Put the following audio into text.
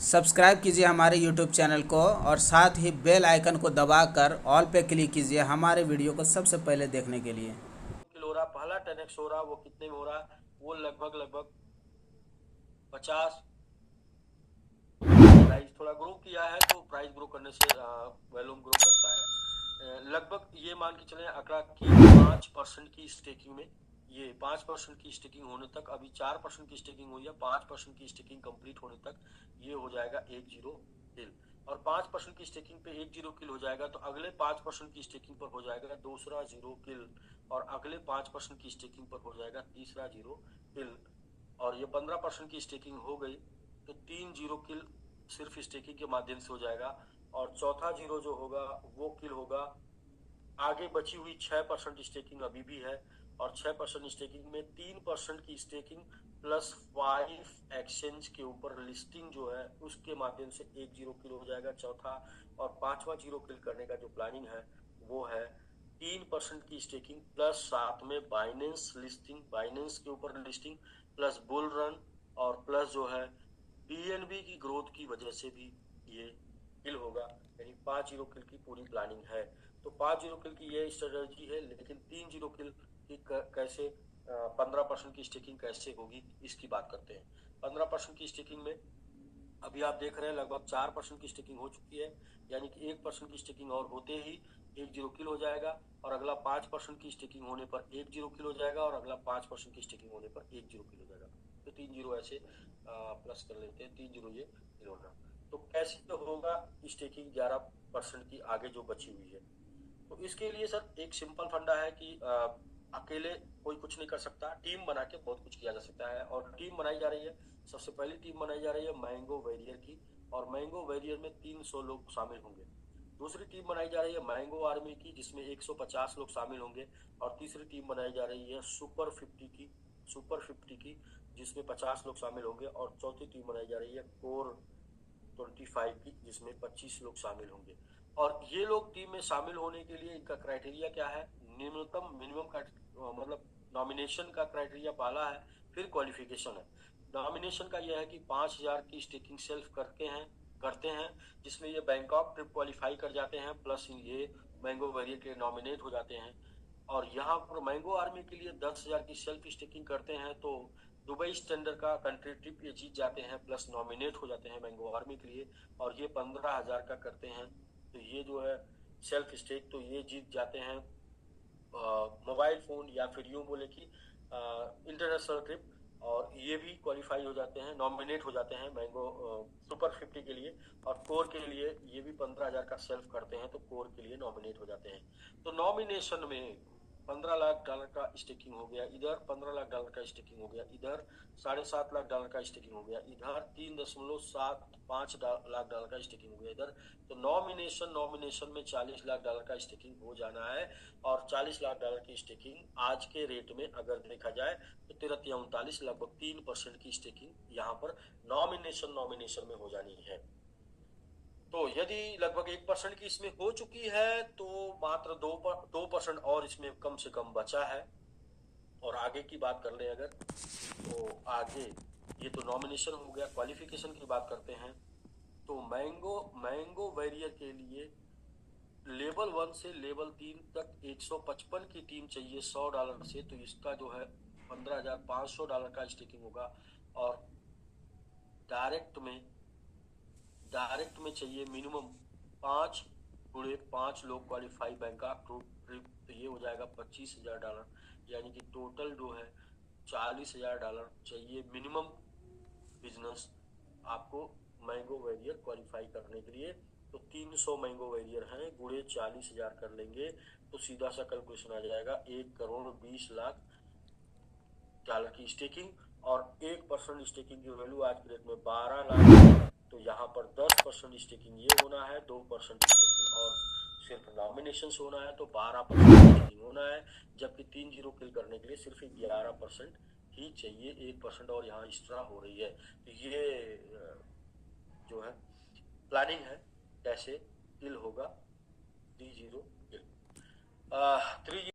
Subscribe कीजिए हमारे YouTube channel को और साथ ही बेल आइकन को दबाकर ऑल पे क्लिक कीजिए हमारे वीडियो को सबसे पहले देखने के लिए। हो रहा, पहला 10x हो रहा, वो कितने में हो रहा है? वो लगभग 50। प्राइस थोड़ा ग्रो किया है तो प्राइस ग्रो करने से वॉल्यूम ग्रो करता है। लगभग ये मान के चले आंकड़ा कि 5% की स्टेकिंग में, ये 5% की स्टेकिंग होने तक, अभी 4% की स्टेकिंग हुई है, 5% की स्टेकिंग कंप्लीट होने तक ये हो जाएगा 1-0 किल। और 5% की स्टेकिंग पे 1-0 किल हो जाएगा तो अगले 5% की स्टेकिंग पर हो जाएगा दूसरा 0 किल, और अगले 5% की स्टेकिंग पर हो जाएगा तीसरा 0 किल, और ये 15% की स्टेकिंग हो गई तो 3-0 किल सिर्फ स्टेकिंग के माध्यम से हो जाएगा, और चौथा 0 जो होगा वो किल होगा। आगे बची हुई 6% स्टेकिंग अभी भी है, और 6% स्टेकिंग में 3% की स्टेकिंग प्लस 5 एक्सचेंज के ऊपर लिस्टिंग जो है उसके माध्यम से 1-0 किल हो जाएगा चौथा। और पांचवा 0 किल करने का जो प्लानिंग है वो है 3% की स्टेकिंग प्लस साथ में बाइनेंस लिस्टिंग, बाइनेंस के ऊपर लिस्टिंग प्लस बुल रन, और प्लस जो है बीएनबी की ग्रोथ की वजह से भी ये किल होगा। यानी 5-0 किल की पूरी प्लानिंग है। तो 5-0 किल की ये स्ट्रेटजी है, लेकिन 3-0 किल की कैसे 15% की स्टेकिंग कैसे होगी इसकी बात करते हैं। 15% की स्टेकिंग में अभी आप देख रहे हैं लगभग 4% की स्टेकिंग हो चुकी है, यानी कि 1% की स्टेकिंग और होते ही 1-0 किल हो जाएगा, और अगला 5% की स्टेकिंग होने पर 1-0 किल हो जाएगा, और अगला 5% की स्टेकिंग होने पर 1-0 किल हो जाएगा। तो 3-0 ऐसे प्लस कर लेते हैं, 3-0 ये किल होगा। तो कैसे होगा स्टेकिंग 11% की आगे जो बची हुई है? तो इसके लिए सर एक सिंपल फंडा है कि अकेले कोई कुछ नहीं कर सकता, टीम बना के बहुत कुछ किया जा सकता है, और टीम बनाई जा रही है। सबसे पहली टीम बनाई जा रही है मैंगो वैरियर की, और मैंगो वैरियर में 300 लोग शामिल होंगे। दूसरी टीम बनाई जा रही है मैंगो आर्मी की जिसमें 150 लोग शामिल होंगे, और तीसरी टीम बनाई जा रही है सुपर 50 की जिसमें 50 लोग शामिल होंगे, और चौथी टीम बनाई जा रही है कोर 25 की जिसमें 25 लोग शामिल होंगे। और ये लोग टीम में शामिल होने के लिए इनका क्राइटेरिया क्या है? न्यूनतम मिनिमम का मतलब नॉमिनेशन का क्राइटेरिया पहला है, फिर क्वालिफिकेशन है। नॉमिनेशन का यह है कि 5,000 की स्टेकिंग सेल्फ करते हैं जिसमें ये बैंकॉक ट्रिप क्वालिफाई कर जाते हैं, प्लस ये मैंगो वैरियर के नॉमिनेट हो जाते हैं। और यहाँ पर मैंगो आर्मी के लिए 10,000 की सेल्फ स्टेकिंग करते हैं तो दुबई स्टैंडर्ड का कंट्री ट्रिप ये जीत जाते हैं, प्लस नॉमिनेट हो जाते हैं मैंगो आर्मी के लिए। और ये 15,000 का करते हैं तो ये जो है सेल्फ स्टेक, तो ये जीत जाते हैं मोबाइल फोन, या फिर यूं बोले कि इंटरनेशनल ट्रिप, और ये भी क्वालिफाई हो जाते हैं, नॉमिनेट हो जाते हैं मैंगो सुपर 50 के लिए। और कोर के लिए ये भी 15,000 का सेल्फ करते हैं तो कोर के लिए नॉमिनेट हो जाते हैं। तो नॉमिनेशन में $15 लाख का स्टेकिंग हो गया, इधर $15 लाख का स्टेकिंग हो गया, इधर $7.5 लाख का स्टेकिंग हो गया, इधर $3.75 लाख का स्टेकिंग हो गया इधर। तो नॉमिनेशन में $40 लाख का स्टेकिंग हो जाना है, और $40 लाख की स्टेकिंग आज के रेट में अगर देखा जाए तो 13-39 लगभग 3% की स्टेकिंग यहाँ पर नॉमिनेशन में हो जानी है। तो यदि लगभग 1% की इसमें हो चुकी है तो मात्र 2% और इसमें कम से कम बचा है। और आगे की बात कर ले अगर, तो आगे ये तो नॉमिनेशन हो गया। क्वालिफिकेशन की बात करते हैं तो मैंगो वैरियर के लिए लेवल 1 से लेवल 3 तक 155 की टीम चाहिए $100 से, तो इसका जो है $15,500 का स्टेकिंग होगा। और डायरेक्ट में डायरेक्ट में चाहिए मिनिमम 5 × 5 लोग क्वालिफाई बैंक का ट्रिप, तो ये हो जाएगा $25,000, यानी कि टोटल जो है $40,000 चाहिए मिनिमम बिजनेस आपको मैंगो वैरियर क्वालिफाई करने के लिए। तो 300 मैंगो वैरियर हैं, गुड़े 40,000 कर लेंगे तो सीधा सा कैलकुलेशन आ जाएगा 1,20,00,000 की स्टेकिंग, और 1% स्टेकिंग की वैल्यू आज के डेट में 12 लाख। तो यहाँ पर 10% स्टेकिंग ये होना है, 2% स्टेकिंग और सिर्फ नॉमिनेशन से होना है, तो 12% स्टेकिंग होना है। जबकि 3-0 किल करने के लिए सिर्फ 11% ही चाहिए, 1% और यहाँ एक्स्ट्रा हो रही है। तो ये जो है प्लानिंग है कैसे किल होगा 3-0 किल 3